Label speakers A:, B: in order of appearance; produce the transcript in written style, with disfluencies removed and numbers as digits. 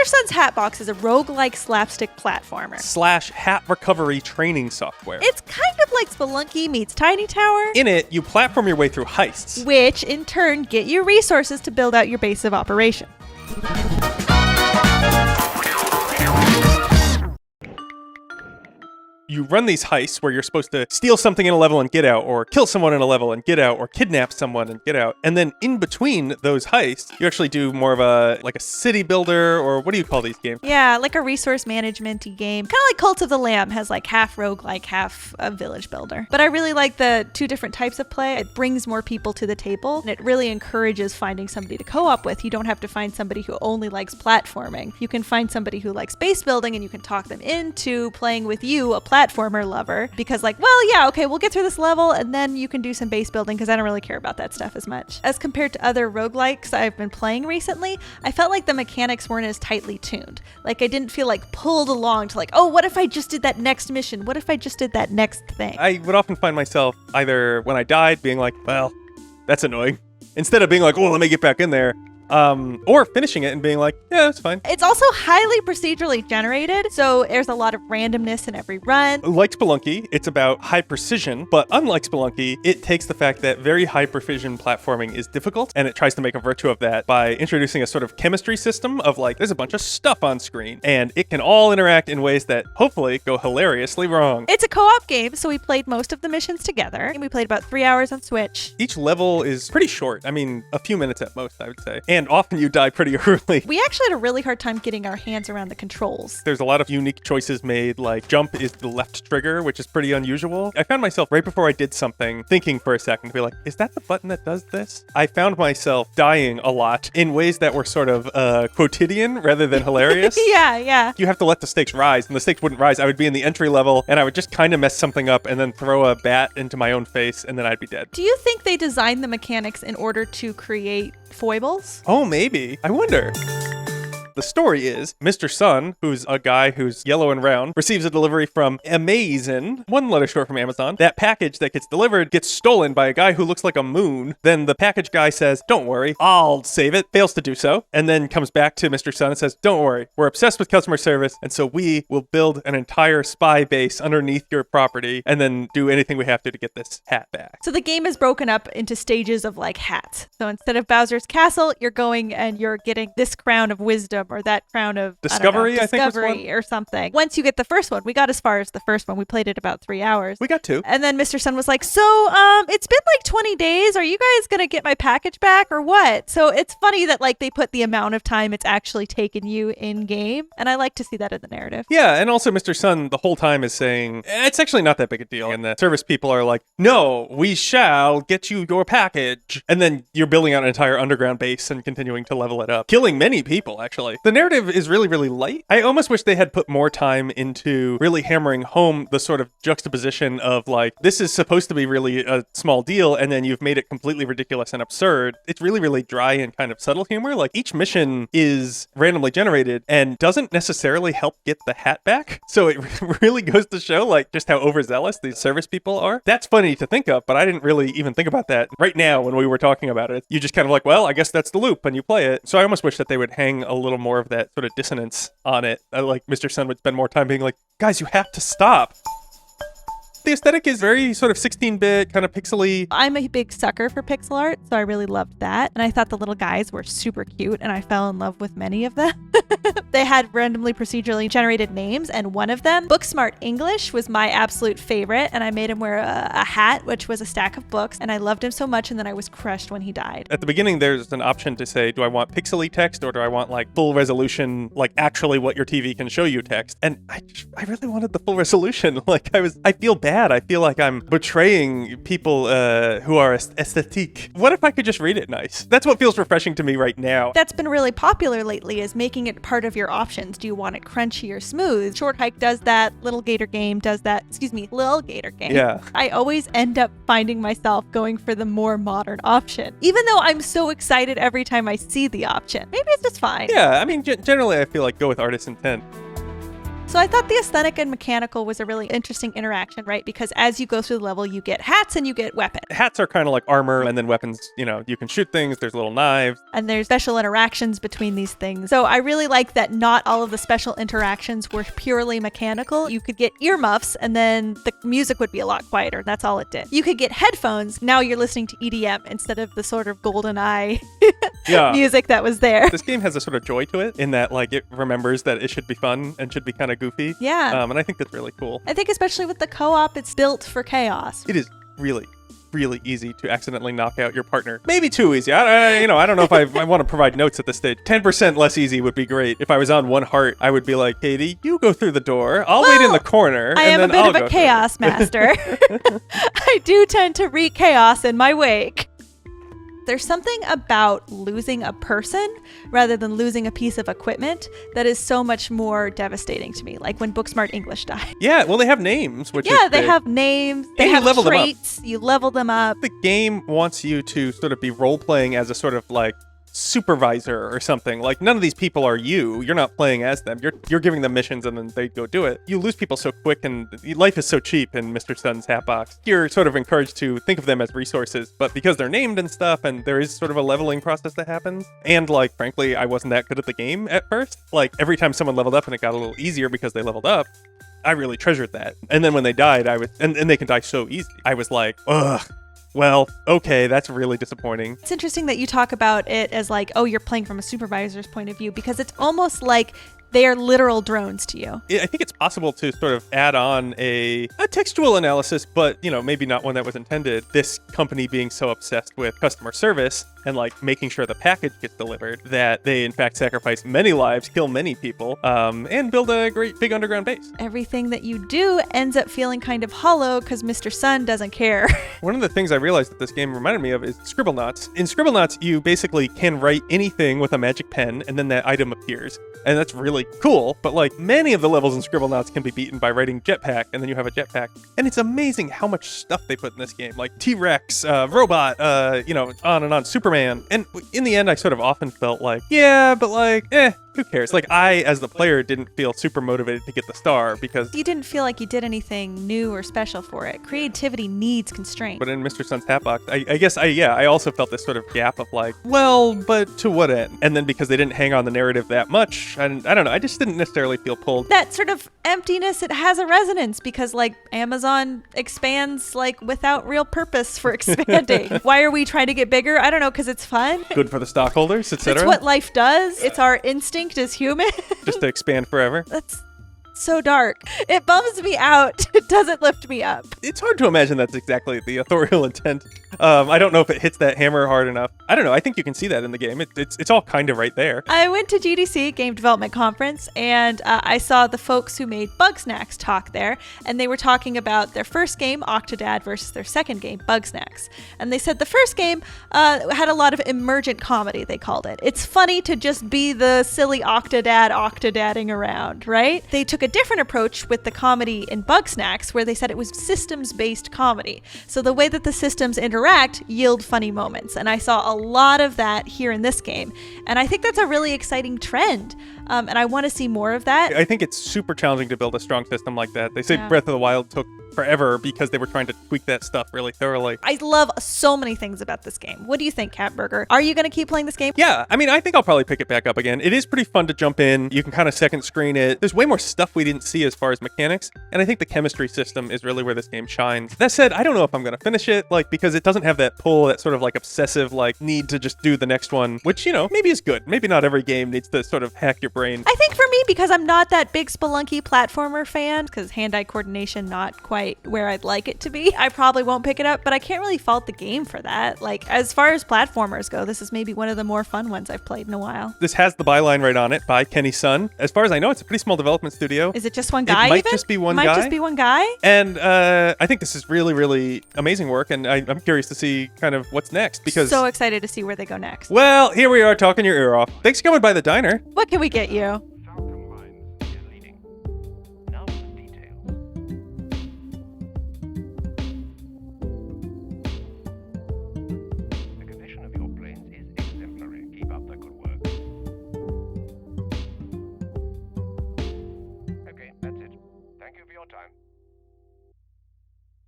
A: Sun's Hatbox is a roguelike slapstick platformer.
B: / hat recovery training software.
A: It's kind of like Spelunky meets Tiny Tower.
B: In it, you platform your way through heists,
A: which in turn get you resources to build out your base of operation.
B: You run these heists where you're supposed to steal something in a level and get out, or kill someone in a level and get out, or kidnap someone and get out. And then in between those heists, you actually do more of a city builder, or what do you call these games?
A: Yeah, like a resource management-y game. Kind of like Cult of the Lamb has like half roguelike, half a village builder. But I really like the two different types of play. It brings more people to the table, and it really encourages finding somebody to co-op with. You don't have to find somebody who only likes platforming. You can find somebody who likes base building, and you can talk them into playing with you, a platformer lover, because like, well, yeah, okay, we'll get through this level and then you can do some base building because I don't really care about that stuff as much. As compared to other roguelikes I've been playing recently, I felt like the mechanics weren't as tightly tuned. Like I didn't feel like pulled along to like, oh, what if I just did that next mission? What if I just did that next thing?
B: I would often find myself either when I died being like, well, that's annoying, instead of being like, oh, let me get back in there. Or finishing it and being like, yeah, that's fine.
A: It's also highly procedurally generated, so there's a lot of randomness in every run.
B: Like Spelunky, it's about high precision, but unlike Spelunky, it takes the fact that very high precision platforming is difficult, and it tries to make a virtue of that by introducing a sort of chemistry system of like, there's a bunch of stuff on screen, and it can all interact in ways that hopefully go hilariously wrong.
A: It's a co-op game, so we played most of the missions together, and we played about 3 hours on Switch.
B: Each level is pretty short. I mean, a few minutes at most, I would say. And often you die pretty early.
A: We actually had a really hard time getting our hands around the controls.
B: There's a lot of unique choices made, like jump is the left trigger, which is pretty unusual. I found myself right before I did something thinking for a second to be like, is that the button that does this? I found myself dying a lot in ways that were sort of quotidian rather than hilarious.
A: Yeah.
B: You have to let the stakes rise, and the stakes wouldn't rise. I would be in the entry level, and I would just kind of mess something up and then throw a bat into my own face, and then I'd be dead.
A: Do you think they designed the mechanics in order to create foibles?
B: Oh, maybe. I wonder. The story is Mr. Sun, who's a guy who's yellow and round, receives a delivery from Amazon, one letter short from Amazon. That package that gets delivered gets stolen by a guy who looks like a moon. Then the package guy says, don't worry, I'll save it. Fails to do so. And then comes back to Mr. Sun and says, don't worry, we're obsessed with customer service. And so we will build an entire spy base underneath your property and then do anything we have to get this hat back.
A: So the game is broken up into stages of like hats. So instead of Bowser's Castle, you're going and you're getting this crown of wisdom or that crown of
B: Discovery,
A: I think was
B: one.
A: Or something. Once you get the first one, we got as far as the first one. We played it about 3 hours.
B: We got 2.
A: And then Mr. Sun was like, so it's been like 20 days. Are you guys going to get my package back or what? So it's funny that like they put the amount of time it's actually taken you in game. And I like to see that in the narrative.
B: Yeah, and also Mr. Sun the whole time is saying, it's actually not that big a deal. And the service people are like, no, we shall get you your package. And then you're building out an entire underground base and continuing to level it up. Killing many people, actually. The narrative is really, really light. I almost wish they had put more time into really hammering home the sort of juxtaposition of like, this is supposed to be really a small deal, and then you've made it completely ridiculous and absurd. It's really, really dry and kind of subtle humor. Like each mission is randomly generated and doesn't necessarily help get the hat back. So it really goes to show like just how overzealous these service people are. That's funny to think of, but I didn't really even think about that right now when we were talking about it. You just kind of like, well, I guess that's the loop, and you play it. So I almost wish that they would hang a little more of that sort of dissonance on it. Like Mr. Sun would spend more time being like, guys, you have to stop. The aesthetic is very sort of 16-bit, kind of pixely.
A: I'm a big sucker for pixel art, so I really loved that. And I thought the little guys were super cute, and I fell in love with many of them. They had randomly procedurally generated names, and one of them, Booksmart English, was my absolute favorite, and I made him wear a hat, which was a stack of books, and I loved him so much, and then I was crushed when he died.
B: At the beginning, there's an option to say, do I want pixely text, or do I want like full resolution, like actually what your TV can show you text? And I really wanted the full resolution. Like I feel bad. I feel like I'm betraying people who are aesthetic. What if I could just read it nice? That's what feels refreshing to me right now.
A: That's been really popular lately, is making it part of your options. Do you want it crunchy or smooth? Short Hike does that. Little Gator Game does that. Lil Gator Game.
B: Yeah.
A: I always end up finding myself going for the more modern option, even though I'm so excited every time I see the option. Maybe it's just fine.
B: Yeah, I mean, generally I feel like go with artist's intent.
A: So I thought the aesthetic and mechanical was a really interesting interaction, right? Because as you go through the level, you get hats and you get weapons.
B: Hats are kind of like armor, and then weapons, you can shoot things, there's little knives.
A: And there's special interactions between these things. So I really like that not all of the special interactions were purely mechanical. You could get earmuffs and then the music would be a lot quieter. That's all it did. You could get headphones. Now you're listening to EDM instead of the sort of GoldenEye music that was there.
B: This game has a sort of joy to it in that like it remembers that it should be fun and should be kind of goofy.
A: Yeah.
B: And I think that's really cool.
A: I think especially with the co-op, it's built for chaos.
B: It is really easy to accidentally knock out your partner. Maybe too easy. I don't know if I want to provide notes at this stage. 10% less easy would be great. If I was on one heart, I would be like, Katie, you go through the door. I'll wait in the corner.
A: I am a bit of a chaos master. I do tend to wreak chaos in my wake. There's something about losing a person rather than losing a piece of equipment that is so much more devastating to me. Like when Booksmart English died.
B: Yeah, well, they have names, which is
A: they
B: big.
A: have names. They
B: And you
A: have
B: level them up.
A: traits. You level them up.
B: The game wants you to sort of be role-playing as a sort of like supervisor or something. Like none of these people are you. You're not playing as them. You're giving them missions and then they go do it. You lose people so quick and life is so cheap in Mr. Sun's Hatbox. You're sort of encouraged to think of them as resources, but because they're named and stuff and there is sort of a leveling process that happens. And like, frankly, I wasn't that good at the game at first. Like every time someone leveled up and it got a little easier because they leveled up, I really treasured that. And then when they died, and they can die so easy. I was like, ugh. Well, okay, that's really disappointing.
A: It's interesting that you talk about it as like, oh, you're playing from a supervisor's point of view, because it's almost like they are literal drones to you.
B: I think it's possible to sort of add on a textual analysis, but, maybe not one that was intended. This company being so obsessed with customer service and like making sure the package gets delivered that they in fact sacrifice many lives, kill many people, and build a great big underground base.
A: Everything that you do ends up feeling kind of hollow because Mr. Sun doesn't care.
B: One of the things I realized that this game reminded me of is Scribblenauts. In Scribblenauts, you basically can write anything with a magic pen and then that item appears. And that's really cool, but like many of the levels in Scribblenauts can be beaten by writing jetpack, and then you have a jetpack. And it's amazing how much stuff they put in this game, like T-Rex, robot, on and on, Superman. And in the end, I sort of often felt like, yeah, but like, who cares? Like I, as the player, didn't feel super motivated to get the star because
A: you didn't feel like you did anything new or special for it. Creativity needs constraint.
B: But in Mr. Sun's Hatbox, I guess I also felt this sort of gap of like, well, but to what end? And then because they didn't hang on the narrative that much, and I don't know, I just didn't necessarily feel pulled.
A: That sort of emptiness, it has a resonance because like Amazon expands like without real purpose for expanding. Why are we trying to get bigger? I don't know, because it's fun.
B: Good for the stockholders, etc.
A: It's what life does. It's our instinct as human.
B: Just to expand forever.
A: That's so dark. It bums me out. It doesn't lift me up.
B: It's hard to imagine that's exactly the authorial intent. I don't know if it hits that hammer hard enough. I don't know. I think you can see that in the game. It's all kind of right there.
A: I went to GDC, Game Development Conference, and I saw the folks who made Bugsnax talk there, and they were talking about their first game, Octodad, versus their second game, Bugsnax. And they said the first game had a lot of emergent comedy, they called it. It's funny to just be the silly octodadding around, right? They took a different approach with the comedy in Bugsnax, where they said it was systems-based comedy. So the way that the systems interact yield funny moments. And I saw a lot of that here in this game. And I think that's a really exciting trend. And I want to see more of that.
B: I think it's super challenging to build a strong system like that. They say Breath of the Wild took forever because they were trying to tweak that stuff really thoroughly.
A: I love so many things about this game. What do you think, Catburger? Are you going to keep playing this game?
B: Yeah, I mean, I think I'll probably pick it back up again. It is pretty fun to jump in. You can kind of second screen it. There's way more stuff we didn't see as far as mechanics, and I think the chemistry system is really where this game shines. That said, I don't know if I'm going to finish it, because it doesn't have that pull, that sort of obsessive, need to just do the next one, which, maybe is good. Maybe not every game needs to sort of hack your brain.
A: I think for me, because I'm not that big Spelunky platformer fan, because hand-eye coordination not quite where I'd like it to be, I probably won't pick it up, but I can't really fault the game for that. As far as platformers go, this is maybe one of the more fun ones I've played in a while.
B: This has the byline right on it by Kenny Sun. As far as I know, it's a pretty small development studio.
A: Is it just one guy?
B: It might just be one guy. And I think this is really, really amazing work, and I'm curious to see kind of what's next, because
A: so excited to see where they go next.
B: Well, here we are talking your ear off. Thanks for coming by the diner.
A: What can we get you?